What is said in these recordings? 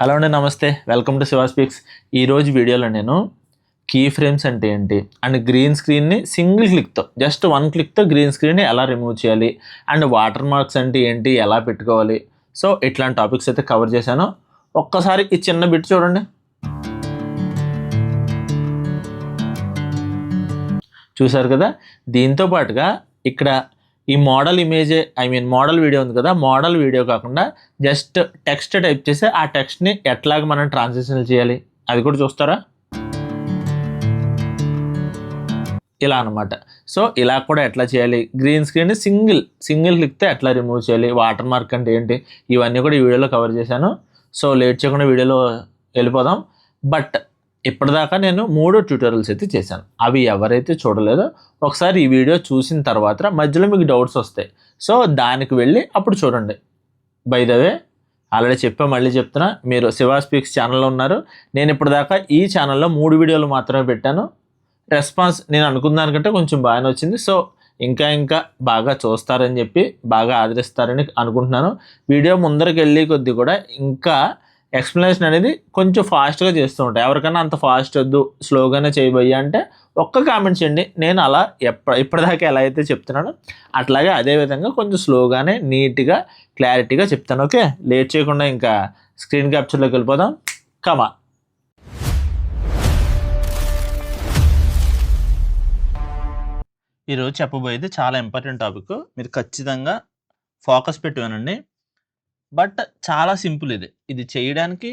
Hello అండి, నమస్తే. Welcome to Shiva speaks. ఈరోజు వీడియోలో నేను కీ ఫ్రేమ్స్ అంటే ఏంటి అండ్ గ్రీన్ స్క్రీన్ని సింగిల్ క్లిక్తో జస్ట్ వన్ క్లిక్తో గ్రీన్ స్క్రీన్ని ఎలా రిమూవ్ చేయాలి అండ్ వాటర్ మార్క్స్ అంటే ఏంటి, ఎలా పెట్టుకోవాలి, సో ఇట్లాంటి టాపిక్స్ అయితే కవర్ చేశాను. ఒక్కసారి ఈ చిన్న బిట్ చూడండి. చూసారు కదా. దీంతో పాటుగా ఇక్కడ ఈ మోడల్ ఇమేజ్ మోడల్ వీడియో ఉంది కదా, మోడల్ వీడియో కాకుండా జస్ట్ టెక్స్ట్ టైప్ చేసి ఆ టెక్స్ట్ని ఎట్లాగ మనం ట్రాన్స్లేషన్ చేయాలి అది కూడా చూస్తారా, ఇలా అనమాట. సో ఇలా కూడా ఎట్లా చేయాలి, గ్రీన్ స్క్రీన్ సింగిల్ క్లిక్తో ఎట్లా రిమూవ్ చేయాలి, వాటర్ మార్క్ అంటే ఏంటి, ఇవన్నీ కూడా ఈ వీడియోలో కవర్ చేశాను. సో లేట్ చేయకుండా వీడియోలో వెళ్ళిపోదాం. బట్ ఇప్పటిదాకా నేను 3 ట్యూటోరియల్స్ అయితే చేశాను. అవి ఎవరైతే చూడలేదో ఒకసారి ఈ వీడియో చూసిన తర్వాత మధ్యలో మీకు డౌట్స్ వస్తాయి. సో దానికి వెళ్ళి అప్పుడు చూడండి. బై ద వే ఆల్రెడీ మళ్ళీ చెప్తున్నా, మీరు శివ స్పీక్స్ ఛానల్లో ఉన్నారు. నేను ఇప్పటిదాకా ఈ ఛానల్లో 3 వీడియోలు మాత్రమే పెట్టాను. రెస్పాన్స్ నేను అనుకున్న దానికంటే కొంచెం బాగానే వచ్చింది. సో ఇంకా బాగా చూస్తారని చెప్పి, బాగా ఆదరిస్తారని అనుకుంటున్నాను. వీడియో ముందరికి వెళ్ళి కొద్దీ కూడా ఇంకా ఎక్స్ప్లెనేషన్ అనేది కొంచెం ఫాస్ట్గా చేస్తూ ఉంటాయి. ఎవరికైనా అంత ఫాస్ట్ వద్దు, స్లోగానే చేయబోయ్యా అంటే ఒక్క కామెంట్ చేయండి. నేను అలా ఇప్పటిదాకా ఎలా అయితే చెప్తున్నానో అట్లాగే అదేవిధంగా కొంచెం స్లోగానే, నీట్గా, క్లారిటీగా చెప్తాను. ఓకే, లేట్ చేయకుండా ఇంకా స్క్రీన్ క్యాప్చర్లోకి వెళ్ళిపోదాం. కమా. ఈరోజు చెప్పబోయేది చాలా ఇంపార్టెంట్ టాపిక్. మీరు ఖచ్చితంగా ఫోకస్ పెట్టి వినండి. బట్ చాలా సింపుల్. ఇది చేయడానికి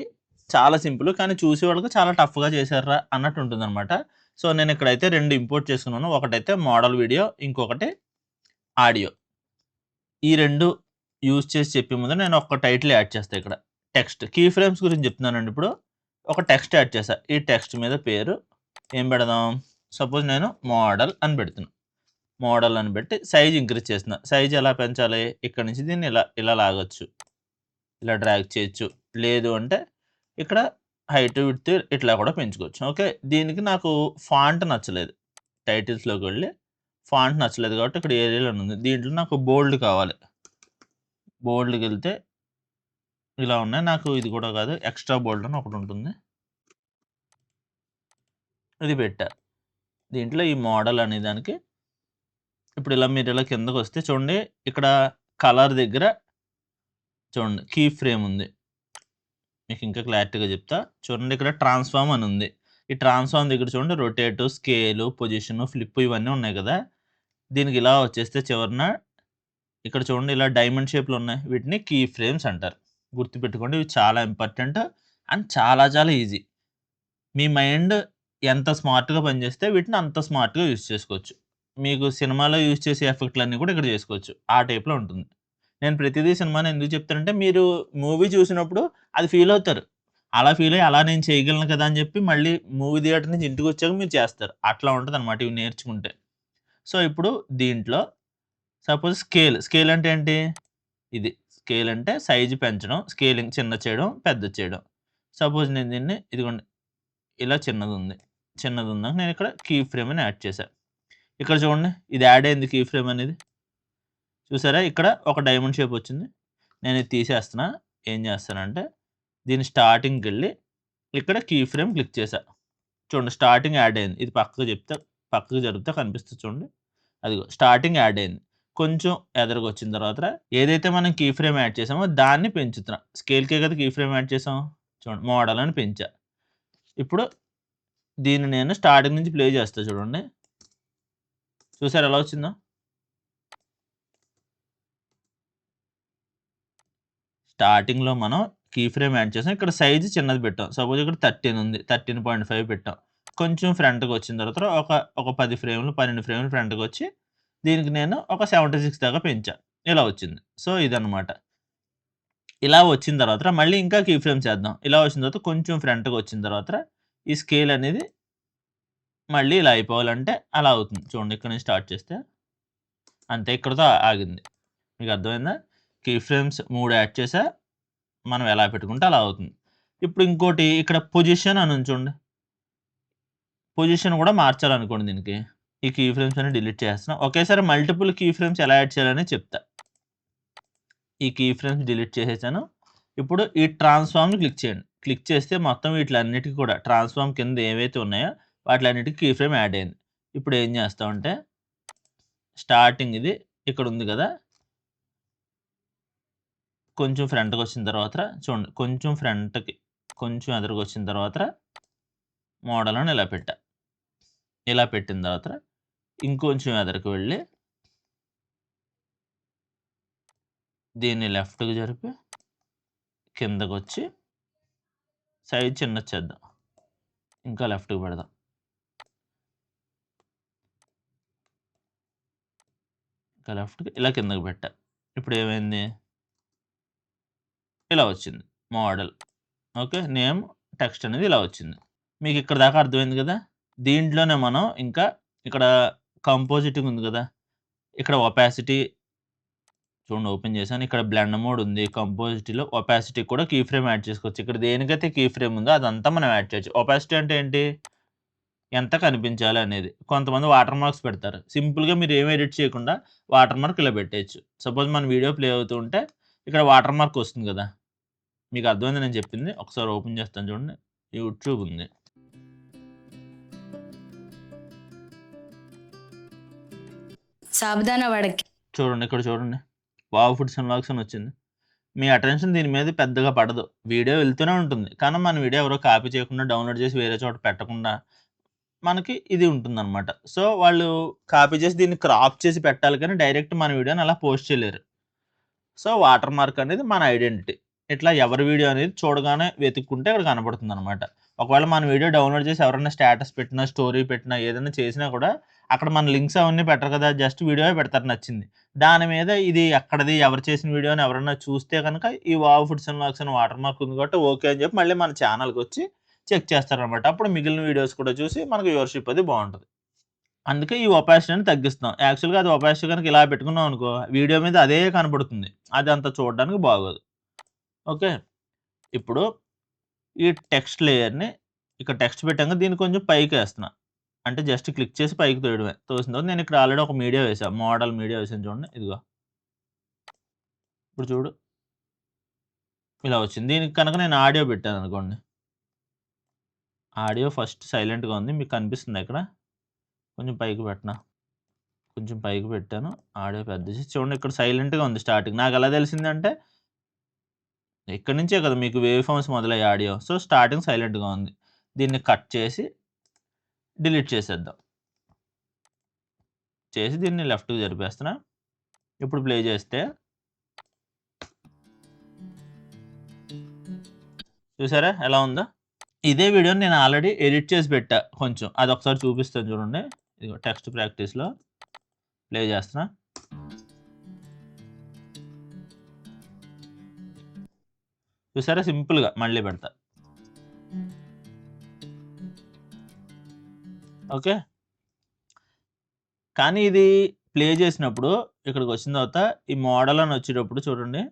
చాలా సింపుల్, కానీ చూసేవాళ్ళకి చాలా టఫ్గా చేశారా అన్నట్టు ఉంటుందన్నమాట. సో నేను ఇక్కడైతే 2 ఇంపోర్ట్ చేసుకున్నాను. ఒకటైతే మోడల్ వీడియో, ఇంకొకటి ఆడియో. ఈ 2 యూజ్ చేసి చెప్పే ముందు నేను ఒక టైటిల్ యాడ్ చేస్తాను. ఇక్కడ టెక్స్ట్ కీ ఫ్రేమ్స్ గురించి చెప్తున్నానండి. ఇప్పుడు ఒక టెక్స్ట్ యాడ్ చేస్తా. ఈ టెక్స్ట్ మీద పేరు ఏం పెడదాం, సపోజ్ నేను మోడల్ అని పెడుతున్నాను. మోడల్ అని పెట్టి సైజ్ ఇంక్రీజ్ చేస్తున్నా. సైజ్ ఎలా పెంచాలి, ఇక్కడ నుంచి దీన్ని ఇలా లాగొచ్చు, ఇలా డ్రాగ్ చేయొచ్చు. లేదు అంటే ఇక్కడ హైట్ విడ్త్ ఇట్లా కూడా పెంచుకోవచ్చు. ఓకే, దీనికి నాకు ఫాంట్ నచ్చలేదు. టైటిల్స్లోకి వెళ్ళి ఫాంట్ నచ్చలేదు కాబట్టి ఇక్కడ ఏరియల్ అని ఉంది. దీంట్లో నాకు బోల్డ్ కావాలి. బోల్డ్కి వెళ్తే ఇలా ఉన్నాయి. నాకు ఇది కూడా కాదు, ఎక్స్ట్రా బోల్డ్ అని ఒకటి ఉంటుంది, ఇది పెట్టా. దీంట్లో ఈ మోడల్ అనే దానికి ఇప్పుడు మీరు ఇలా కిందకు వస్తే చూడండి, ఇక్కడ కలర్ దగ్గర చూడండి కీ ఫ్రేమ్ ఉంది. మీకు ఇంకా క్లారిటీగా చెప్తా చూడండి. ఇక్కడ ట్రాన్స్ఫార్మ్ అని ఉంది. ఈ ట్రాన్స్ఫార్మ్ దగ్గర చూడండి రొటేటు, స్కేలు, పొజిషను, ఫ్లిప్ ఇవన్నీ ఉన్నాయి కదా. దీనికి ఇలా వచ్చేస్తే చివరిన ఇక్కడ చూడండి ఇలా డైమండ్ షేప్లో ఉన్నాయి. వీటిని కీ ఫ్రేమ్స్ అంటారు. గుర్తుపెట్టుకోండి, ఇవి చాలా ఇంపార్టెంట్ అండ్ చాలా ఈజీ. మీ మైండ్ ఎంత స్మార్ట్గా పనిచేస్తే వీటిని అంత స్మార్ట్గా యూజ్ చేసుకోవచ్చు. మీకు సినిమాలో యూజ్ చేసే ఎఫెక్ట్లన్నీ కూడా ఇక్కడ చేసుకోవచ్చు. ఆ టైప్లో ఉంటుంది. నేను ప్రతిదీ సినిమాని ఎందుకు చెప్తానంటే, మీరు మూవీ చూసినప్పుడు అది ఫీల్ అవుతారు. అలా ఫీల్ అయ్యి అలా నేను చేయగలను కదా అని చెప్పి మళ్ళీ మూవీ థియేటర్ నుంచి ఇంటికి వచ్చాక మీరు చేస్తారు. అట్లా ఉంటుందన్నమాట ఇవి నేర్చుకుంటే. సో ఇప్పుడు దీంట్లో సపోజ్ స్కేల్ అంటే ఏంటి, ఇది స్కేల్ అంటే సైజు పెంచడం, స్కేలింగ్ చిన్న చేయడం, పెద్ద చేయడం. సపోజ్ నేను దీన్ని ఇదిగోండి ఇలా చిన్నది ఉందాక నేను ఇక్కడ కీ ఫ్రేమ్ అని యాడ్ చేశాను. ఇక్కడ చూడండి ఇది యాడ్ అయింది కీ ఫ్రేమ్ అనేది. చూసారా, ఇక్కడ ఒక డైమండ్ షేప్ వచ్చింది. నేను ఇది తీసేస్తున్నా. ఏం చేస్తానంటే దీని స్టార్టింగ్కి వెళ్ళి ఇక్కడ కీ ఫ్రేమ్ క్లిక్ చేశా. చూడండి స్టార్టింగ్ యాడ్ అయింది. ఇది పక్కకు జరిగితే కనిపిస్తుంది చూడండి. అదిగో స్టార్టింగ్ యాడ్ అయింది. కొంచెం ఎదరికి వచ్చిన తర్వాత ఏదైతే మనం కీ ఫ్రేమ్ యాడ్ చేసామో దాన్ని పెంచుతున్నా. స్కేల్కే కదా కీ ఫ్రేమ్ యాడ్ చేసాం. చూడండి మోడల్ అని పెంచా. ఇప్పుడు దీన్ని నేను స్టార్టింగ్ నుంచి ప్లే చేస్తా. చూడండి, చూసారు ఎలా వచ్చిందో. స్టార్టింగ్లో మనం కీ ఫ్రేమ్ యాడ్ చేసాం. ఇక్కడ సైజు చిన్నది పెట్టాం. సపోజ్ ఇక్కడ 13 ఉంది, 13.5 పెట్టాం. కొంచెం ఫ్రంట్కి వచ్చిన తర్వాత ఒక 10 ఫ్రేమ్లు 12 ఫ్రేమ్లు ఫ్రంట్కి వచ్చి దీనికి నేను ఒక 76 దాకా పెంచా. ఇలా వచ్చింది. సో ఇదనమాట. ఇలా వచ్చిన తర్వాత మళ్ళీ ఇంకా కీ ఫ్రేమ్ చేద్దాం. ఇలా వచ్చిన తర్వాత కొంచెం ఫ్రంట్కి వచ్చిన తర్వాత ఈ స్కేల్ అనేది మళ్ళీ ఇలా అయిపోవాలంటే అలా అవుతుంది. చూడండి ఇక్కడ నుంచి స్టార్ట్ చేస్తే అంతే, ఇక్కడతో ఆగింది. మీకు అర్థమైందా? కీ ఫ్రేమ్స్ 3 యాడ్ చేసా. మనం ఎలా పెట్టుకుంటే అలా అవుతుంది. ఇప్పుడు ఇంకోటి ఇక్కడ పొజిషన్ అని ఉంచండి. పొజిషన్ కూడా మార్చాలనుకోండి దీనికి. ఈ కీ ఫ్రేమ్స్ అని డిలీట్ చేస్తున్నా. ఒకేసారి మల్టిపుల్ కీ ఫ్రేమ్స్ ఎలా యాడ్ చేయాలని చెప్తా. ఈ కీ ఫ్రేమ్స్ డిలీట్ చేసేసాను. ఇప్పుడు ఈ ట్రాన్స్ఫార్మ్ని క్లిక్ చేయండి. క్లిక్ చేస్తే మొత్తం వీటిలన్నిటికి కూడా ట్రాన్స్ఫార్మ్ కింద ఏవైతే ఉన్నాయో వాటిలన్నిటికి కీ ఫ్రేమ్ యాడ్ అయింది. ఇప్పుడు ఏం చేస్తామంటే స్టార్టింగ్ ఇది ఇక్కడ ఉంది కదా, కొంచెం ఫ్రంట్కి వచ్చిన తర్వాత చూడండి, కొంచెం ఫ్రంట్కి కొంచెం ఎదురుకు వచ్చిన తర్వాత మోడల్ అని ఇలా పెట్టా. ఇలా పెట్టిన తర్వాత ఇంకొంచెం ఎదరికి వెళ్ళి దీన్ని లెఫ్ట్‌కి జరిపి కిందకొచ్చి సైజ్ చిన్నది చేద్దాం. ఇంకా లెఫ్ట్‌కి పెడదాం. ఇంకా లెఫ్ట్‌కి ఇలా కిందకి పెట్టా. ఇప్పుడు ఏమైంది? ఇలా వచ్చింది మోడల్. ఓకే. నేమ్, టెక్స్ట్ అనేది ఇలా వచ్చింది. మీకు ఇక్కడ దాకా అర్థమైంది కదా! దీంట్లోనే మనం ఇంకా ఇక్కడ కంపోజిటింగ్ ఉంది కదా! ఇక్కడ ఒపాసిటీ చూడండి, ఓపెన్ చేశాను. ఇక్కడ బ్లెండ్ మోడ్ ఉంది. కంపోజిటీలో ఒపాసిటీ కూడా కీ ఫ్రేమ్ యాడ్ చేసుకోవచ్చు. ఇక్కడ దేనికైతే కీ ఫ్రేమ్ ఉందో అదంతా మనం యాడ్ చేయొచ్చు. ఒపాసిటీ అంటే ఏంటి? ఎంత కనిపించాలి అనేది. కొంతమంది వాటర్ మార్క్స్ పెడతారు. సింపుల్‌గా మీరు ఏమి ఎడిట్ చేయకుండా వాటర్ మార్క్ ఇలా పెట్టేయొచ్చు. సపోజ్ మన వీడియో ప్లే అవుతూ ఉంటే ఇక్కడ వాటర్ మార్క్ వస్తుంది కదా! మీకు అర్థమైందా నేను చెప్పింది? ఒకసారి ఓపెన్ చేస్తాను చూడండి. యూట్యూబ్ ఉంది. సాబుదానా వడకి చూడండి, ఇక్కడ చూడండి. వావ్ ఫుడ్స్ అండ్ వ్లాగ్స్ అని వచ్చింది. మీ అటెన్షన్ దీని మీద పెద్దగా పడదు. వీడియో వెళ్తూనే ఉంటుంది. కానీ మన వీడియో ఎవరో కాపీ చేయకుండా, డౌన్‌లోడ్ చేసి వేరే చోట పెట్టకుండా మనకి ఇది ఉంటుందనమాట. సో, వాళ్ళు కాపీ చేసి దీన్ని క్రాప్ చేసి పెట్టాలి కానీ డైరెక్ట్ మన వీడియోని అలా పోస్ట్ చేయలేరు. సో, వాటర్ మార్క్ అనేది మన ఐడెంటిటీ. ఇట్లా ఎవరి వీడియో అనేది చూడగానే వెతుక్కుంటే ఇక్కడ కనపడుతుందనమాట. ఒకవేళ మన వీడియో డౌన్‌లోడ్ చేసి ఎవరైనా స్టేటస్ పెట్టినా, స్టోరీ పెట్టినా, ఏదైనా చేసినా కూడా అక్కడ మన లింక్స్ అవన్నీ పెట్టరు కదా! జస్ట్ వీడియోయే పెడతారు నచ్చింది. దాని మీద ఇది ఎక్కడిది, ఎవరు చేసిన వీడియో అని ఎవరన్నా చూస్తే గనక ఈ వావ్ ఫుడ్స్ అండ్ వ్లాగ్స్ అని వాటర్ మార్క్ ఉంది కాబట్టి ఓకే అని చెప్పి మళ్ళీ మన ఛానల్‌కొచ్చి చెక్ చేస్తారనమాట. అప్పుడు మిగిలిన వీడియోస్ కూడా చూసి మనకు వ్యూవర్‌షిప్ అది బావుంటది. అందుకే ఈ ఒపాసిటీని తగ్గిస్తున్నాం. యాక్చువల్‌గా అది ఒపాసిటీ గనుక ఇలా పెట్టుకున్నాం అనుకో, వీడియో మీద అదే కనపడుతుంది. అది అంత చూడడానికి బాగోదు. ఓకే. ఇప్పుడు ఈ టెక్స్ట్ లేయర్‌ని ఇక్కడ టెక్స్ట్ పెట్టాంగా దీన్ని కొంచెం పైకేస్తున్నా. అంటే జస్ట్ క్లిక్ చేసి పైకి తోయడమే. తోసిన తర్వాత నేను ఇక్కడ ఆల్రెడీ ఒక మీడియా వేసా. మోడల్ మీడియా వేసాను చూడండి. ఇదిగో. ఇప్పుడు చూడు. ఇలా వచ్చింది. దీనికి కనుక నేను ఆడియో పెట్టాననుకోండి. ఆడియో ఫస్ట్ సైలెంట్‌గా ఉంది. మీకు కనిపిస్తుందా ఇక్కడ? కొంచెం పైకి పెట్టనా? కొంచెం పైకి పెట్టాను. ఆడియో పెద్ద చేసి చూడండి, ఇక్కడ సైలెంట్‌గా ఉంది స్టార్టింగ్. నాకెలా తెలిసిందంటే ఇక్కడి నుంచే కదా మీకు వేవ్ ఫార్మ్స్ మొదలయ్యాయి ఆడియో. సో, స్టార్టింగ్ సైలెంట్‌గా ఉంది. దీన్ని కట్ చేసి డిలీట్ చేసేద్దాం. చేసి దీన్ని లెఫ్ట్‌కి జరిపేస్తున్నా. ఇప్పుడు ప్లే చేస్తే చూసారా ఎలా ఉందో? ఇదే వీడియోని నేను ఆల్రెడీ ఎడిట్ చేసి పెట్టా కొంచెం. అదొకసారి చూపిస్తాను చూడండి. ఇదిగో టెక్స్ట్ ప్రాక్టీస్‌లో ప్లే చేస్తున్నా. చూసారా సింపుల్‌గా మళ్ళీ పెడతా. ఓకే. కానీ ఇది ప్లే చేసినప్పుడు ఇక్కడికొచ్చిన తర్వాత ఈ మోడల్ అని వచ్చేటప్పుడు చూడండి.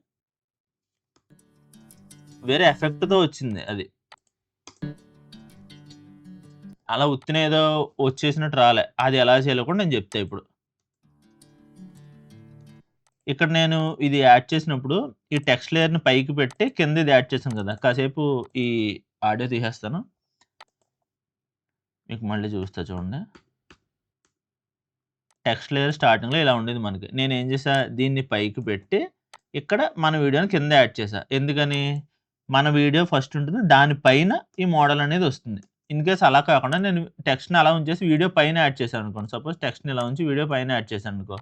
వేరే ఎఫెక్ట్‌తో వచ్చింది అది. అలా ఉత్తినే ఏదో వచ్చేసినట్టు రాలే. అది ఎలా చేయాలో కూడా నేను చెప్తా ఇప్పుడు. ఇక్కడ నేను ఇది యాడ్ చేసినప్పుడు ఈ టెక్స్ట్ లేయర్‌ని పైకి పెట్టి కింద ఇది యాడ్ చేశాను కదా! కాసేపు ఈ ఆడియో తీసేస్తాను. మీకు మళ్ళీ చూపిస్తా చూడండి. టెక్స్ట్ లేయర్ స్టార్టింగ్‌లో ఇలా ఉండేది మనకి. నేనేం చేశా, దీన్ని పైకి పెట్టి ఇక్కడ మన వీడియోని కింద యాడ్ చేశా. ఎందుకని? మన వీడియో ఫస్ట్ ఉంటుంది. దాని పైన ఈ మోడల్ అనేది వస్తుంది. ఇన్ కేస్ అలా కాకుండా నేను టెక్స్ట్‌ని అలా ఉంచేసి వీడియో పైన యాడ్ చేశాననుకోండి. సపోజ్ టెక్స్ట్‌ని ఇలా ఉంచి వీడియో పైన యాడ్ చేశాననుకో,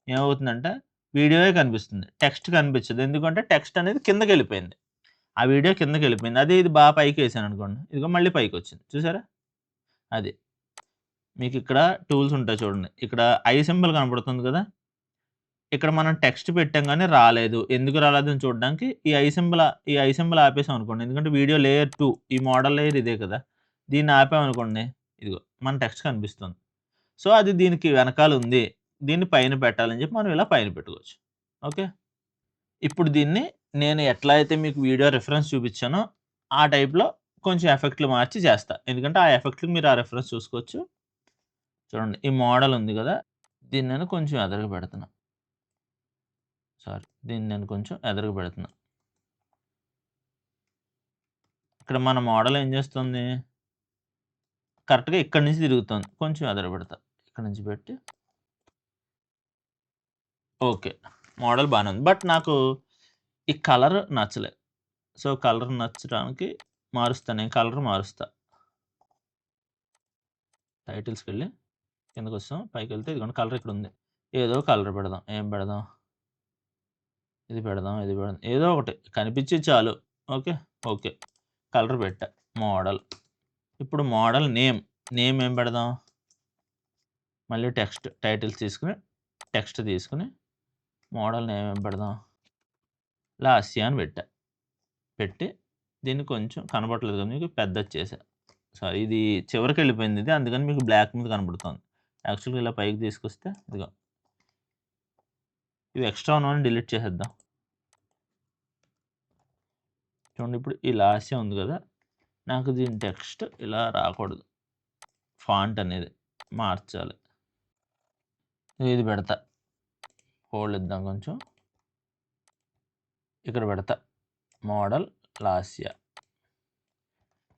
ఏమవుతుందంటే వీడియోయే కనిపిస్తుంది. టెక్స్ట్ కనిపించదు. ఎందుకంటే టెక్స్ట్ అనేది కిందకెళ్ళిపోయింది. ఆ వీడియో కిందకెళ్ళిపోయింది. అదే ఇది పైకేసాననుకోండి. ఇదిగో మళ్ళీ పైకొచ్చింది. చూసారా? అది. మీకిక్కడ టూల్స్ ఉంటాయి చూడండి. ఇక్కడ ఐ సింబల్ కనపడుతుంది కదా! ఇక్కడ మనం టెక్స్ట్ పెట్టాం గానీ రాలేదు. ఎందుకు రాలేదని చూడడానికి ఈ ఐ సింబల్ ఆపేసామనుకోండి. ఎందుకంటే వీడియో లేయర్ 2 ఈ మోడల్ లేయర్ ఇదే కదా! దీన్ని ఆపామనుకోండి. ఇదిగో మన టెక్స్ట్ కనిపిస్తుంది. సో, అది దీనికి వెనకాలుంది. దీన్ని పైన పెట్టాలని చెప్పి మనం ఇలా పైన పెట్టుకోవచ్చు. ఓకే. ఇప్పుడు దీన్ని నేను ఎట్లా అయితే మీకు వీడియో రిఫరెన్స్ చూపిచ్చానో ఆ టైప్‌లో కొంచెం ఎఫెక్ట్‌లు మార్చి చేస్తా. ఎందుకంటే ఆ ఎఫెక్ట్‌లకి మీరు ఆ రిఫరెన్స్ చూసుకోవచ్చు. చూడండి, ఈ మోడల్ ఉంది గదా! దీన్ని నేను కొంచెం ఎదరగా పెడుతున్నా. దీన్ని నేను కొంచెం ఎదరగా పెడుతున్నా. ఇక్కడ మన మోడల్ ఏం చేస్తుంది? కరెక్ట్‌గా ఇక్కడి నుంచి తిరుగుతోంది. కొంచెం ఎదర పెడతా. ఇక్కడి నుంచి పెట్టి ఓకే. మోడల్ బానే ఉంది. బట్ నాకు ఈ కలర్ నచ్చలే. సో, కలర్ నచ్చడానికి మారుస్తా. నేను కలర్ మారుస్తా. టైటిల్స్‌కెళ్ళి కిందకొస్తాం. పైకెళ్తే ఇదిగోండి కలర్ ఇక్కడుంది. ఏదో కలర్ పెడదాం. ఏం పెడదాం? ఇది పెడదాం, ఇది పెడదాం. ఏదో ఒకటి కనిపించేది చాలు. ఓకే. ఓకే. కలర్ పెట్టా. మోడల్. ఇప్పుడు మోడల్ నేమ్. నేమ్ ఏం పెడదాం? మళ్ళీ టెక్స్ట్. టైటిల్స్ తీసుకొని, టెక్స్ట్ తీసుకొని మోడల్ నేమ్ ఏం పెడదాం? లాస్య అని పెట్టా. పెట్టి దీన్ని కొంచెం కనపడట్లేదు కదా మీకు పెద్దది చేశా. సారీ ఇది చివరికెళ్ళిపోయింది ఇది. అందుకని మీకు బ్లాక్ మీద కనపడుతోంది. యాక్చువల్‌గా ఇలా పైకి తీసుకొస్తే ఇదిగో. ఇవి ఎక్స్ట్రా ఉన్నవన్నీ డిలీట్ చేసేద్దాం. చూడండి ఇప్పుడు ఈ లాస్య ఉంది కదా! నాకు దీని టెక్స్ట్ ఇలా రాకూడదు. ఫాంట్ అనేది మార్చాలి. ఇది పెడతా. హోల్డ్ ఇద్దాం కొంచెం. ఇక్కడ పెడతా. మోడల్ లాస్య.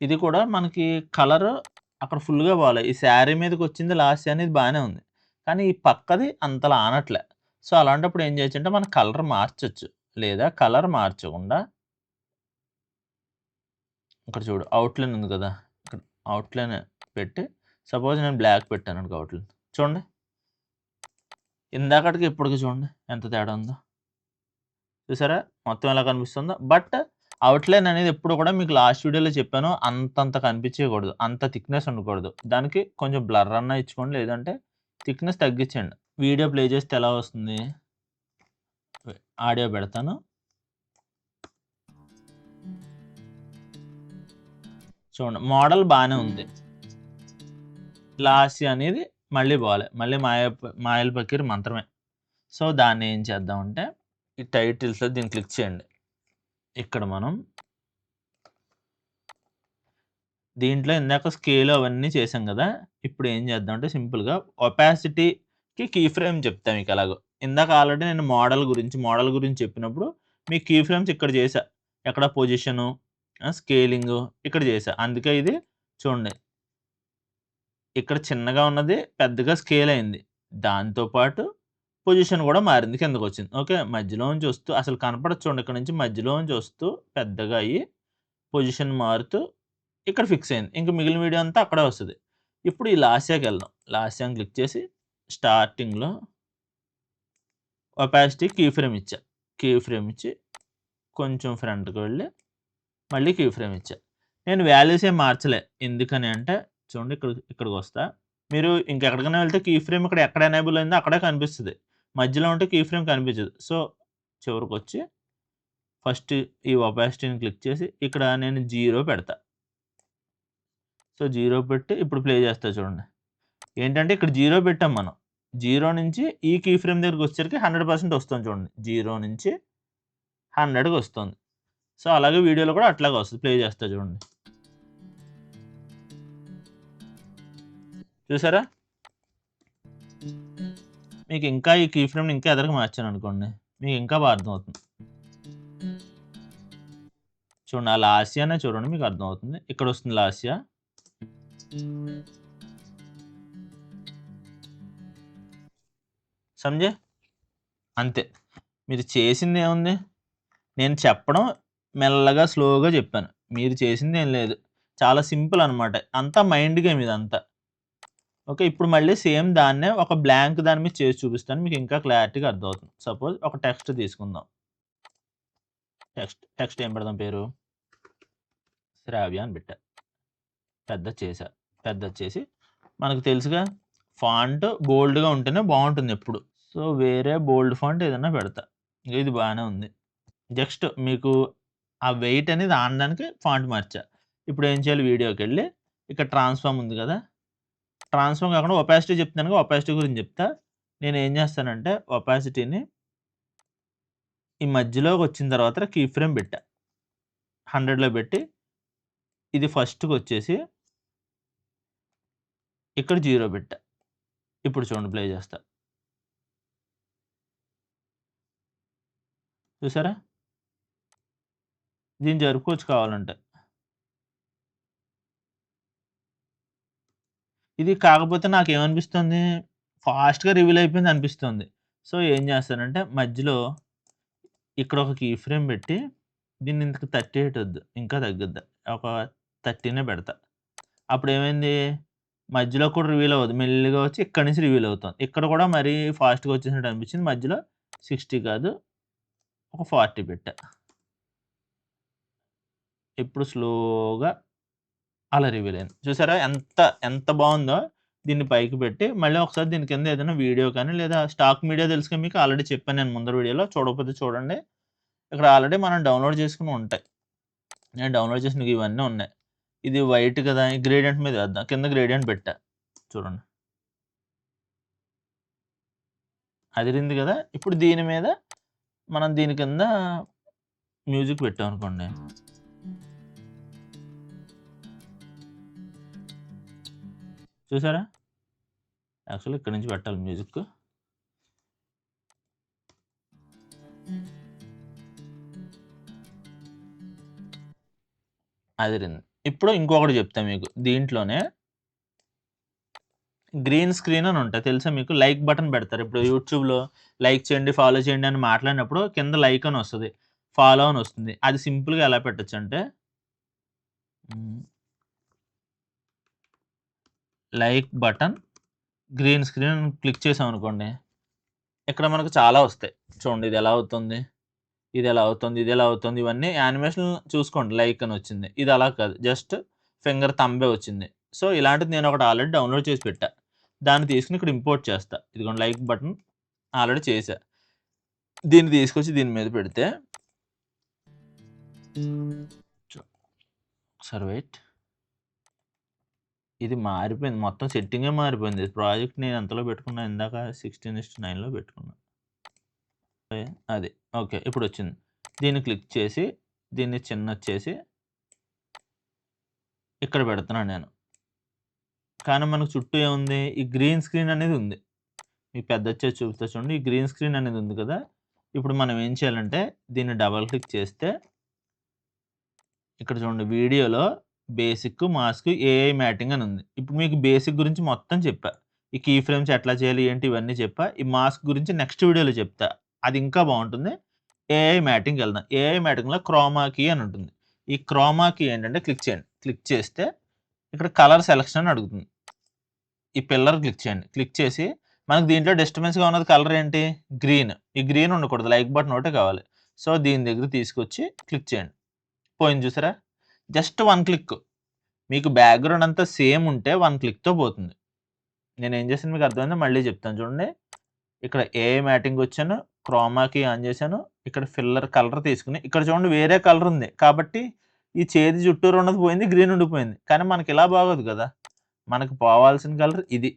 ఇది కూడా మనకి కలర్ అక్కడ ఫుల్‌గా బాలే. ఈ శారీ మీదకొచ్చింది లాస్య అనేది బానే ఉంది. కానీ ఈ పక్కది అంతలా ఆనట్లే. సో, అలాంటప్పుడు ఏం చేయొచ్చంటే మనం కలర్ మార్చొచ్చు. లేదా కలర్ మార్చకుండా ఇక్కడ చూడు ఔట్‌లైన్ ఉంది కదా! ఇక్కడ ఔట్‌లైన్ పెట్టి సపోజ్ నేను బ్లాక్ పెట్టాననుకో ఔట్‌లైన్. చూడండి. ఇందాకటికి ఇప్పటికి చూడండి ఎంత తేడా ఉందో. చూసారా? మొత్తం ఎలా కనిపిస్తుందో. బట్ ఔట్‌లైన్ అనేది ఎప్పుడు కూడా మీకు లాస్ట్ వీడియోలో చెప్పాను. అంతంత కనిపించేయకూడదు. అంత థిక్‌నెస్ ఉండకూడదు. దానికి కొంచెం బ్లర్ అన్నా ఇచ్చుకోండి. లేదంటే థిక్‌నెస్ తగ్గించండి. వీడియో ప్లే చేస్తే ఎలా వస్తుంది? ఆడియో పెడతాను. చూడండి మోడల్ బానే ఉంది. లాస్య అనేది మళ్ళీ బాలే. మళ్ళీ మాయల ఫకీర్ మంత్రమే. సో, దాన్ని ఏం చేద్దామంటే ఈ టైటిల్స్‌లో దీన్ని క్లిక్ చేయండి. ఇక్కడ మనం దీంట్లో ఇందాక స్కేల్ అవన్నీ చేసాం గదా! ఇప్పుడు ఏం చేద్దామంటే సింపుల్‌గా ఒపాసిటీకి కీ ఫ్రేమ్ చెప్తా మీకెలాగో. ఇందాక ఆల్రెడీ నేను మోడల్ గురించి చెప్పినప్పుడు మీకు కీ ఫ్రేమ్స్ ఇక్కడ చేశా. ఎక్కడ పొజిషను, స్కేలింగు ఇక్కడ చేశా. అందుకే ఇది చూడండి. ఇక్కడ చిన్నగా ఉన్నది పెద్దగా స్కేల్ అయింది. దాంతో పాటు పొజిషన్ గూడా మారింది కిందకొచ్చింది. ఓకే. మధ్యలోంచి వస్తూ అసలు కనపడదు చూడండి ఇక్కడ నుంచి మధ్యలోంచి వస్తూ పెద్దగా అయ్యి పొజిషన్ మారుతూ ఇక్కడ ఫిక్స్ అయింది. ఇంక మిగిలిన వీడియో అంతా అక్కడే వస్తది. ఇప్పుడు ఈ లాస్యాకెళ్దాం. లాస్యాని క్లిక్ చేసి స్టార్టింగ్‌లో ఒపాసిటీ కీ ఫ్రేమ్ ఇచ్చా. కీ ఫ్రేమ్ ఇచ్చి కొంచెం ఫ్రంట్‌కి వెళ్ళి మళ్ళీ కీ ఫ్రేమ్ ఇచ్చా. నేను వాల్యూస్ ఏం మార్చలే. ఎందుకని అంటే చూడండి ఇక్కడికొస్తా. మీరు ఇంకెక్కడికైనా వెళ్తే కీ ఫ్రేమ్ ఇక్కడ ఎక్కడ ఎనేబుల్ అయిందో అక్కడే కనిపిస్తది. మధ్యలో ఉంటే కీ ఫ్రేమ్ కనిపించదు. సో, చివరికొచ్చి ఫస్ట్ ఈ ఒపాసిటీని క్లిక్ చేసి ఇక్కడ నేను 0 పెడతా. సో, 0 పెట్టి ఇప్పుడు ప్లే చేస్తా చూడండి. ఏంటంటే ఇక్కడ 0 పెట్టాం మనం. 0 నుంచి ఈ కీ ఫ్రేమ్ దగ్గరికొచ్చేసరికి 100% వస్తుంది చూడండి. 0 నుంచి 100కి వస్తుంది. సో, అలాగే వీడియోలో కూడా అట్లాగే వస్తది. ప్లే చేస్తా చూడండి. చూసారా? మీకు ఇంకా ఈ కీ ఫ్రేమ్‌ని ఇంకా ఎదరకి మార్చాననుకోండి. మీకు ఇంకా బాగా అర్థమవుతుంది. చూడండి ఆ లాస్యానే చూడండి మీకు అర్థమవుతుంది. ఇక్కడొస్తుంది లాస్య. సమझे? అంతే. మీరు చేసిందేముంది? నేను చెప్పడం మెల్లగా, స్లోగా చెప్పాను. మీరు చేసిందేం లేదు. చాలా సింపుల్ అనమాట. అంతా మైండ్ గేమ్ ఇదంతా. ఓకే. ఇప్పుడు మళ్ళీ సేమ్ దాన్నే ఒక బ్లాంక్ దాని మీద చేసి చూపిస్తాను. మీకు ఇంకా క్లారిటీగా అర్థమవుతుంది. సపోజ్ ఒక టెక్స్ట్ తీసుకుందాం. టెక్స్ట్ ఏం పెడదాం పేరు? శ్రావ్య అని పెట్టా. పెద్దది చేశా. పెద్దది చేసి మనకు తెలుసుగా ఫాంట్ బోల్డ్‌గా ఉంటేనే బావుంటుంది ఎప్పుడు. సో, వేరే బోల్డ్ ఫాంట్ ఏదన్నా పెడతా. ఇది బానే ఉంది. జస్ట్ మీకు ఆ వెయిట్ అనేది ఆనడానికి ఫాంట్ మార్చా. ఇప్పుడు ఏం చేయాలి వీడియోకెళ్ళి ఇక్కడ ట్రాన్స్‌ఫార్మ్ ఉంది గదా! ట్రాన్స్‌ఫార్మ్ కాకుండా ఒపాసిటీ చెప్తున్నానుగా ఒపాసిటీ గురించి చెప్తా. నేనేం చేస్తానంటే ఒపాసిటీని ఈ మధ్యలోకొచ్చిన తర్వాత కీ ఫ్రేమ్ పెట్టా. 100లో పెట్టి ఇది ఫస్ట్‌కొచ్చేసి ఇక్కడ 0 పెట్టా. ఇప్పుడు చూడండి ప్లే చేస్తా. చూసారా? దీన్ని జరుపుకోవచ్చు కావాలంటే. ఇది కాకపోతే నాకేమనిపిస్తుంది, ఫాస్ట్‌గా రివీల్ అయిపోయింది అనిపిస్తుంది. సో, ఏం చేస్తానంటే మధ్యలో ఇక్కడ ఒక కీ ఫ్రేమ్ పెట్టి దీన్ని ఇంక 38 వద్దు. ఇంకా తగ్గుద్ది. ఒక 30నే పెడతా. అప్పుడేమైంది మధ్యలో కూడా రివీల్ అవ్వదు. మెల్లిగా వచ్చి ఇక్కడి నుంచి రివీల్ అవుతుంది. ఇక్కడ కూడా మరీ ఫాస్ట్‌గా వచ్చేసినట్టు అనిపించింది. మధ్యలో 60 కాదు ఒక 40 పెట్టా. ఇప్పుడు స్లోగా అలా రివీల్ అయింది. చూసారా ఎంత బావుందో? దీన్ని పైకి పెట్టి మళ్ళీ ఒకసారి దీని కింద ఏదైనా వీడియో కానీ లేదా స్టాక్ మీడియా తెలుసుగా మీకు ఆల్రెడీ చెప్పాను నేను ముందర వీడియోలో. చూడకపోతే చూడండి. ఇక్కడ ఆల్రెడీ మనం డౌన్‌లోడ్ చేసుకున్నవి ఉంటాయి. నేను డౌన్‌లోడ్ చేసినవి ఇవన్నీ ఉన్నాయి. ఇది వైట్ కదా! ఈ గ్రేడియంట్ మీద వేద్దాం. కింద గ్రేడియంట్ పెట్టా. చూడండి. అదిరింది కదా! ఇప్పుడు దీని మీద మనం దీని కింద మ్యూజిక్ పెట్టామనుకోండి. చూసారా? యాక్చువల్లీ ఇక్కడి నుంచి పెట్టాలి మ్యూజిక్. అదిరింది. ఇప్పుడు ఇంకొకటి చెప్తా మీకు. దీంట్లోనే గ్రీన్ స్క్రీన్ అని ఉంటాయి. తెలుసా మీకు? లైక్ బటన్ పెడతారు. ఇప్పుడు యూట్యూబ్‌లో లైక్ చేయండి, ఫాలో చేయండి అని మాట్లాడినప్పుడు కింద లైక్ అని వస్తది. ఫాలో అని వస్తుంది. అది సింపుల్‌గా ఎలా పెట్టొచ్చంటే like button, green screen click చేసామనుకోండి. ఇక్కడ మనకు చాలా వస్తాయి. చూడండి ఇది ఎలా అవుతుంది? ఇది ఎలా అవుతుంది? ఇది ఎలా అవుతుంది? ఇవన్నీ యానిమేషన్ చూసుకోండి లైక్ అని వచ్చింది. ఇది అలా కాదు. జస్ట్ ఫింగర్ థంబే వచ్చింది. సో, ఇలాంటిది నేను ఒకటి ఆల్రెడీ డౌన్‌లోడ్ చేసి పెట్టా. దాన్ని తీసుకొని ఇక్కడ ఇంపోర్ట్ చేస్తా. ఇదిగోండి లైక్ బటన్ ఆల్రెడీ చేశా. దీన్ని తీసుకొచ్చి దీని మీద పెడితే ఒకసారి వెయిట్. ఇది మారిపోయింది. మొత్తం సెట్టింగే మారిపోయింది. ప్రాజెక్ట్ నేను ఎంతలో పెట్టుకున్నా ఇందాక 16:9లో పెట్టుకున్నా. అది. ఓకే. ఇప్పుడొచ్చింది. దీన్ని క్లిక్ చేసి, దీన్ని చిన్నది చేసి ఇక్కడ పెడుతున్నాను నేను. కానీ మనకు చుట్టూ ఏముంది? ఈ గ్రీన్ స్క్రీన్ అనేది ఉంది. మీకు పెద్దది చేసి చూపిస్తా చూడండి. ఈ గ్రీన్ స్క్రీన్ అనేది ఉంది కదా! ఇప్పుడు మనం ఏం చేయాలంటే దీన్ని డబుల్ క్లిక్ చేస్తే ఇక్కడ చూడండి వీడియోలో బేసిక్, మాస్క్, ఏఐ మ్యాటింగ్ అని ఉంది. ఇప్పుడు మీకు బేసిక్ గురించి మొత్తం చెప్పా. ఈ కీ ఫ్రేమ్స్ ఎట్లా చేయాలి ఏంటి ఇవన్నీ చెప్పా. ఈ మాస్క్ గురించి నెక్స్ట్ వీడియోలో చెప్తా. అది ఇంకా బావుంటుంది. ఏఐ మ్యాటింగ్‌కి వెళ్దాం. ఏఐ మ్యాటింగ్‌లో క్రోమా కీ అని ఉంటుంది. ఈ క్రోమా కీ ఏంటంటే క్లిక్ చేయండి. క్లిక్ చేస్తే ఇక్కడ కలర్ సెలక్షన్ అని అడుగుతుంది. ఈ పిల్లర్ క్లిక్ చేయండి. క్లిక్ చేసి మనకు దీంట్లో డిస్టర్బెన్స్‌గా ఉన్నది కలర్ ఏంటి? గ్రీన్. ఈ గ్రీన్ ఉండకూడదు. లైక్ బటన్ ఒకటే కావాలి. సో, దీని దగ్గర తీసుకొచ్చి క్లిక్ చేయండి. పోయింది చూసారా? Just 1 click. మీకు బ్యాక్‌గ్రౌండ్ అంతా సేమ్ ఉంటే 1 క్లిక్‌తో పోతుంది. నేనేం చేశాను మీకు అర్థమైందా? మళ్ళీ చెప్తాను చూడండి. ఇక్కడ ఏఐ మ్యాటింగ్ వచ్చాను. క్రోమా కీ ఆన్ చేశాను. ఇక్కడ ఫిల్లర్ కలర్ తీసుకొని ఇక్కడ చూడండి వేరే కలర్ ఉంది. కాబట్టి ఈ చేతి చుట్టూరు ఉన్నది పోయింది. గ్రీన్ ఉండిపోయింది. కానీ మనకి ఇలా బాగోదు కదా! మనకు పోవాల్సిన కలర్ ఇది.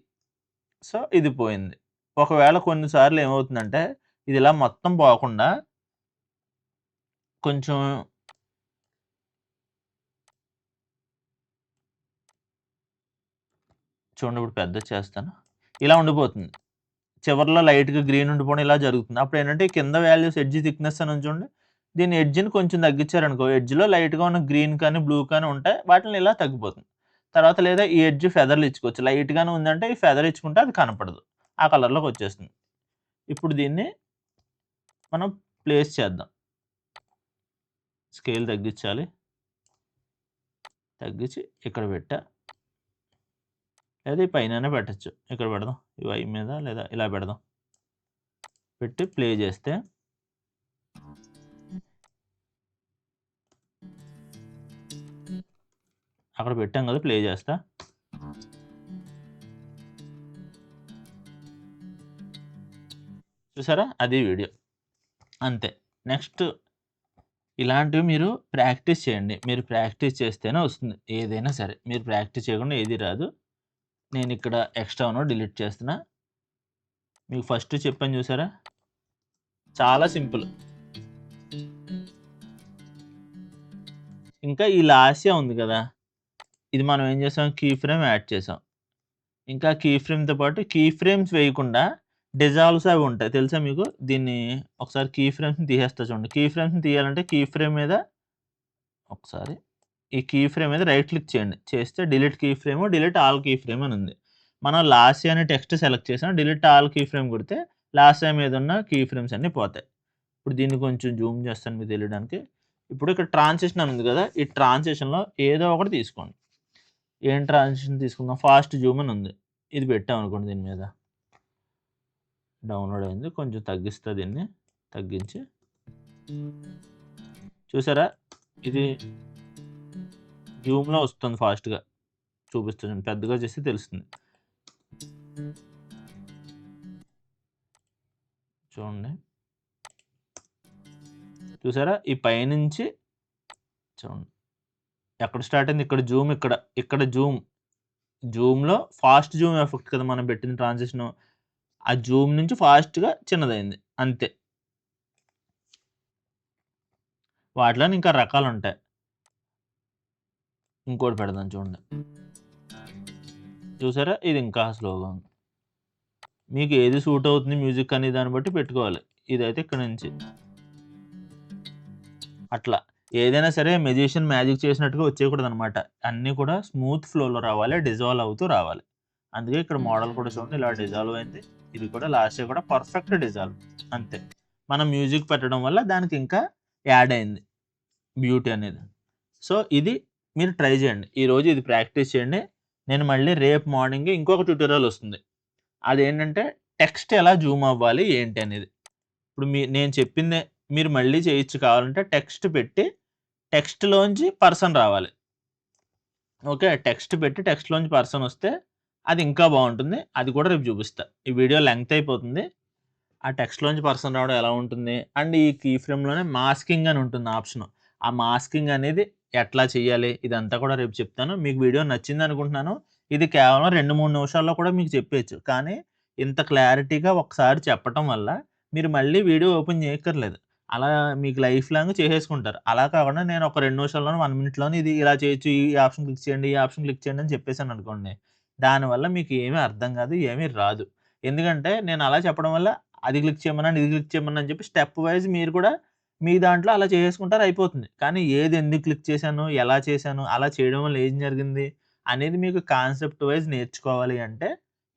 సో, ఇది పోయింది. ఒకవేళ కొన్ని సార్లు ఏమవుతుందంటే ఇది ఇలా మొత్తం పోకుండా కొంచెం చూడండి ఇప్పుడు పెద్దది చేస్తాను. ఇలా ఉండిపోతుంది. చివర్లో లైట్‌గా గ్రీన్ ఉండిపోవడం ఇలా జరుగుతుంది. అప్పుడేంటంటే కింద వాల్యూస్ ఎడ్జ్ థిక్‌నెస్ అని ఉంది చూడండి. దీని ఎడ్జ్‌ని కొంచెం తగ్గించారనుకో ఎడ్జ్‌లో లైట్‌గా ఉన్న గ్రీన్ కానీ, బ్లూ కానీ ఉంటాయి. వాటిని ఇలా తగ్గిపోతుంది. తర్వాత లేదా ఈ ఎడ్జ్ ఫెదర్‌లు ఇచ్చుకోవచ్చు. లైట్‌గానే ఉందంటే ఈ ఫెదర్ ఇచ్చుకుంటే అది కనపడదు. ఆ కలర్‌లోకి వచ్చేస్తుంది. ఇప్పుడు దీన్ని మనం ప్లేస్ చేద్దాం. స్కేల్ తగ్గించాలి. తగ్గించి ఇక్కడ పెట్టా. లేదా ఈ పైనైనా పెట్టొచ్చు. ఇక్కడ పెడదాం. ఈ వై మీద లేదా ఇలా పెడదాం. పెట్టి ప్లే చేస్తే అక్కడ పెట్టాం కదా! ప్లే చేస్తా. చూసారా? అది వీడియో. అంతే. నెక్స్ట్ ఇలాంటివి మీరు ప్రాక్టీస్ చేయండి. మీరు ప్రాక్టీస్ చేస్తేనే వస్తుంది. ఏదైనా సరే. మీరు ప్రాక్టీస్ చేయకుండా ఏది రాదు. నేనిక్కడ ఎక్స్ట్రా ఉన్నవి డిలీట్ చేస్తున్నా. మీకు ఫస్ట్ చెప్పాను చూసారా? చాలా సింపుల్. ఇంకా ఈ లాస్య ఉంది కదా! ఇది మనం ఏం చేసాం? కీ ఫ్రేమ్ యాడ్ చేసాం. ఇంకా కీ ఫ్రేమ్‌తో పాటు కీ ఫ్రేమ్స్ వేయకుండా డిజాల్వ్స్ అవి ఉంటాయి. తెలుసా మీకు? దీన్ని ఒకసారి కీ ఫ్రేమ్స్‌ని తీసేస్తా చూడండి. కీ ఫ్రేమ్స్‌ని తీయాలంటే కీ ఫ్రేమ్ మీద ఒకసారి ఈ కీ ఫ్రేమ్ మీద రైట్ క్లిక్ చేయండి. చేస్తే delete key frame, delete all key frame అని ఉంది. మనం లాస్ట్ అనే టెక్స్ట్ సెలెక్ట్ చేసాం, డిలీట్ ఆల్ కీ ఫ్రేమ్ కొడితే లాస్ట్ టైం ఏదన్నా కీ ఫ్రేమ్స్ అన్నీ పోతాయి. ఇప్పుడు దీన్ని కొంచెం జూమ్ చేస్తాను మీకు తెలియడానికి. ఇప్పుడు ఇక్కడ ట్రాన్సిషన్ అని ఉంది కదా, ఈ ట్రాన్సిషన్‌లో ఏదో ఒకటి తీసుకోండి. ఏం ట్రాన్సిషన్ తీసుకుందాం? ఫాస్ట్ జూమ్ అని ఉంది. ఇది పెట్టామనుకోండి దీని మీద. డౌన్‌లోడ్ అయింది. కొంచెం తగ్గిస్తా దీన్ని. తగ్గించి చూసారా? ఇది జూమ్‌లో వస్తుంది ఫాస్ట్‌గా. చూపిస్తాను. పెద్దగా చేస్తే తెలుస్తుంది. చూడండి. చూసారా? ఈ పైనుంచి చూడండి. ఎక్కడ స్టార్ట్ అయింది? ఇక్కడ జూమ్ ఇక్కడ. ఇక్కడ జూమ్. జూమ్‌లో ఫాస్ట్ జూమ్ ఎఫెక్ట్ కదా మనం పెట్టిన ట్రాన్సిషను. ఆ జూమ్ నుంచి ఫాస్ట్‌గా చిన్నదయింది. అంతే. వాటిలోని ఇంకా రకాలుంటాయి. ఇంకోటి పెడదాం చూడండి. చూసారా? ఇది ఇంకా స్లోగా ఉంది. మీకు ఏది సూట్ అవుతుంది మ్యూజిక్ అనే దాన్ని బట్టి పెట్టుకోవాలి. ఇదైతే ఇక్కడ నుంచి. అట్లా. ఏదైనా సరే మ్యూజిషియన్ మ్యాజిక్ చేసినట్టుగా వచ్చేయకూడదనమాట. అన్నీ కూడా స్మూత్ ఫ్లోలో రావాలి. డిజాల్వ్ అవుతూ రావాలి. అందుకే ఇక్కడ మోడల్ కూడా చూడండి ఇలా డిజాల్వ్ అయింది. ఇది కూడా లాస్ట్‌గా కూడా పర్ఫెక్ట్ డిజాల్వ్. అంతే. మనం మ్యూజిక్ పెట్టడం వల్ల దానికి ఇంకా యాడ్ అయింది. బ్యూటీ అనేది. సో, ఇది మీరు ట్రై చేయండి. ఈరోజు ఇది ప్రాక్టీస్ చేయండి. నేను మళ్ళీ రేపు మార్నింగ్ ఇంకొక ట్యుటోరియల్ వస్తుంది. అదేంటంటే టెక్స్ట్ ఎలా జూమ్ అవ్వాలి ఏంటి అనేది. ఇప్పుడు నేను చెప్పిందే మీరు మళ్ళీ చేయొచ్చు కావాలంటే టెక్స్ట్ పెట్టి టెక్స్ట్‌లోంచి పర్సన్ రావాలి. ఓకే. టెక్స్ట్ పెట్టి టెక్స్ట్‌లోంచి పర్సన్ వస్తే అది ఇంకా బావుంటుంది. అది కూడా రేపు చూపిస్తా. ఈ వీడియో లెంగ్త్ అయిపోతుంది. ఆ టెక్స్ట్‌లోంచి పర్సన్ రావడం ఎలా ఉంటుంది? అండ్ ఈ కీ ఫ్రేమ్‌లోనే మాస్కింగ్ అని ఉంటుంది ఆప్షను. ఆ మాస్కింగ్ అనేది ఎట్లా చేయాలి? ఇదంతా కూడా రేపు చెప్తాను. మీకు వీడియో నచ్చిందనుకుంటున్నాను. ఇది కేవలం 2, 3 నిమిషాల్లో కూడా మీకు చెప్పేయొచ్చు. కానీ ఇంత క్లారిటీగా ఒకసారి చెప్పటం వల్ల మీరు మళ్ళీ వీడియో ఓపెన్ చేయక్కర్లేదు. అలా మీకు లైఫ్ లాంగ్ చేసేసుకుంటారు. అలా కాకుండా నేను ఒక 2 నిమిషాల్లోనో, 1 మినిట్‌లోనో ఇది ఇలా చేయొచ్చు. ఈ ఆప్షన్ క్లిక్ చేయండి, ఈ ఆప్షన్ క్లిక్ చేయండి అని చెప్పేసాననుకోండి. దానివల్ల మీకు ఏమీ అర్థం కాదు. ఏమీ రాదు. ఎందుకంటే నేను అలా చెప్పడం వల్ల అది క్లిక్ చేయమన్నాను, ఇది క్లిక్ చేయమన్నా అని చెప్పి స్టెప్ వైస్ మీరు కూడా మీ దాంట్లో అలా చేసేసుకుంటారు అయిపోతుంది. కానీ ఏది ఎందుకు క్లిక్ చేశాను, ఎలా చేశాను, అలా చేయడం వల్ల ఏం జరిగింది అనేది మీకు కాన్సెప్ట్ వైస్ నేర్చుకోవాలి అంటే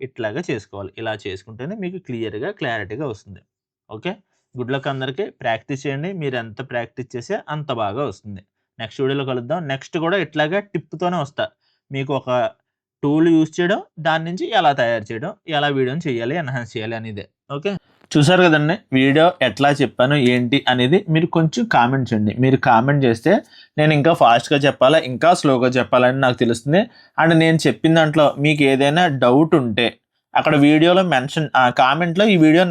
ఇట్లాగా చేసుకోవాలి. ఇలా చేసుకుంటేనే మీకు క్లియర్‌గా, క్లారిటీగా వస్తుంది. ఓకే. గుడ్ లక్ అందరికి. ప్రాక్టీస్ చేయండి. మీరు ఎంత ప్రాక్టీస్ చేస్తే అంత బాగా వస్తుంది. నెక్స్ట్ వీడియోలో కలుద్దాం. నెక్స్ట్ కూడా ఇట్లాగా టిప్‌తోనే వస్తా. మీకు ఒక టూల్ యూజ్ చేయడం, దాని నుంచి ఎలా తయారు చేయడం, ఎలా వీడియోని చేయాలి, ఎన్హాన్స్ చేయాలి అనేదే. ఓకే. చూసారు కదండీ! వీడియో ఎట్లా చెప్పాను, ఏంటి అనేది మీరు కొంచెం కామెంట్ చేయండి. మీరు కామెంట్ చేస్తే నేను ఇంకా ఫాస్ట్‌గా చెప్పాలా, ఇంకా స్లోగా చెప్పాలా అని నాకు తెలుస్తుంది. అండ్ నేను చెప్పిన దాంట్లో మీకు ఏదైనా డౌట్ ఉంటే అక్కడ వీడియోలో మెన్షన్ కామెంట్‌లో ఈ వీడియో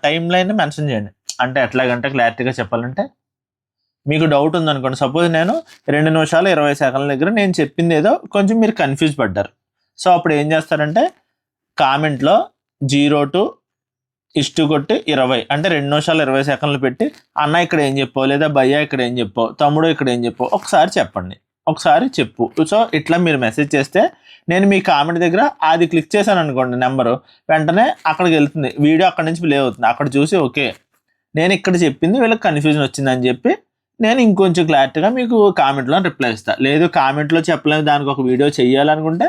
టైమ్ లైన్ మెన్షన్ చేయండి. అంటే ఎట్లాగంటే క్లారిటీగా చెప్పాలంటే మీకు డౌట్ ఉందనుకోండి. సపోజ్ నేను 2 నిమిషాలు 20 సెకన్ల దగ్గర నేను చెప్పింది ఏదో కొంచెం మీరు కన్‌ఫ్యూజ్ పడ్డారు. సో, అప్పుడు ఏం చేస్తారంటే కామెంట్‌లో 0-1 కొట్టి 20 అంటే 2 నిమిషాలు 20 సెకన్లు పెట్టి అన్న ఇక్కడ ఏం చెప్పావు, లేదా భయ్యా ఇక్కడ ఏం చెప్పావు, తమ్ముడు ఇక్కడ ఏం చెప్పావు ఒకసారి చెప్పండి. ఒకసారి చెప్పు. సో, ఇట్లా మీరు మెసేజ్ చేస్తే నేను మీ కామెంట్ దగ్గర అది క్లిక్ చేశాను అనుకోండి నెంబరు, వెంటనే అక్కడికి వెళ్తుంది. వీడియో అక్కడి నుంచి ప్లే అవుతుంది. అక్కడ చూసి ఓకే నేను ఇక్కడ చెప్పింది వీళ్ళకి కన్‌ఫ్యూజన్ వచ్చిందని చెప్పి నేను ఇంకొంచెం క్లారిటీగా మీకు కామెంట్‌లో రిప్లై ఇస్తా. లేదు కామెంట్‌లో చెప్పలేము దానికి ఒక వీడియో చేయాలనుకుంటే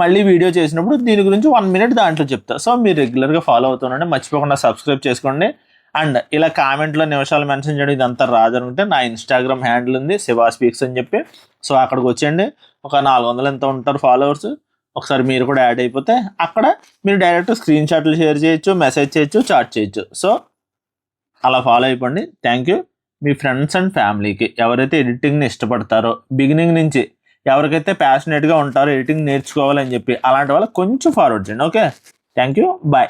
మళ్ళీ వీడియో చేసినప్పుడు దీని గురించి 1 మినిట్ దాంట్లో చెప్తా. సో, మీరు రెగ్యులర్‌గా ఫాలో అవుతుండండి. మర్చిపోకుండా సబ్స్క్రైబ్ చేసుకోండి. అండ్ ఇలా కామెంట్‌లో నిమిషాలు మెన్షన్ చేయడం ఇదంతా రాదనుకుంటే నా ఇన్‌స్టాగ్రామ్ హ్యాండిల్ ఉంది శివ స్పీక్స్ అని చెప్పి. సో, అక్కడికి వచ్చేయండి. ఒక 400 ఎంతో ఉంటారు ఫాలోవర్స్. ఒకసారి మీరు కూడా యాడ్ అయిపోతే అక్కడ మీరు డైరెక్ట్ స్క్రీన్ షాట్లు షేర్ చేయొచ్చు, మెసేజ్ చేయొచ్చు, చాట్ చేయొచ్చు. సో, అలా ఫాలో అయిపోండి. Thank you. Me friends and ఫ్యామిలీకి ఎవరైతే ఎడిటింగ్‌ని ఇష్టపడతారో బిగినింగ్ నుంచి ఎవరికైతే ప్యాషనేట్‌గా ఉంటారో ఎడిటింగ్ నేర్చుకోవాలని చెప్పి అలాంటి వాళ్ళకి కొంచెం ఫార్వర్డ్ చేయండి. ఓకే. Thank you. బాయ్.